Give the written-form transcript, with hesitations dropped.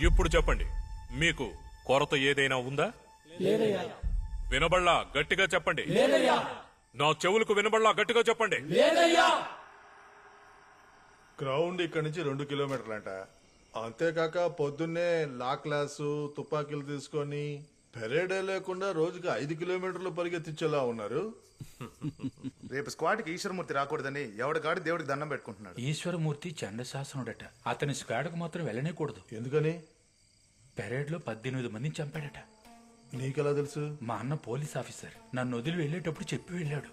ఇప్పుడు చెప్పండి, మీకు కొరత ఏదైనా ఉందా? వినబడలా? గట్టిగా చెప్పండి. నా చెవులకు వినబడలా? గట్టిగా చెప్పండి. గ్రౌండ్ ఇక్కడ నుంచి 2 కిలోమీటర్లంట. అంతేకాక పొద్దున్నే లా క్లాసు తుపాకీలు తీసుకొని పెరేడే లేకుండా రోజుకి 5 కిలోమీటర్లు పరిగెత్తించేలా ఉన్నారు. రేపు స్క్వాడ్కి ఈశ్వరమూర్తి రాకూడదని ఎవడికాడు దేవుడికి దండం పెట్టుకుంటున్నాడు. ఈశ్వరమూర్తి చండశాసనుడట. అతని స్క్వాడ్కు మాత్రం వెళ్ళనేకూడదు. ఎందుకని? పెరేడ్ లో 18 మందిని చంపాడట. నీకెలా తెలుసు? మా అన్న పోలీస్ ఆఫీసర్ నన్ను వదిలి వెళ్ళేటప్పుడు చెప్పి వెళ్ళాడు.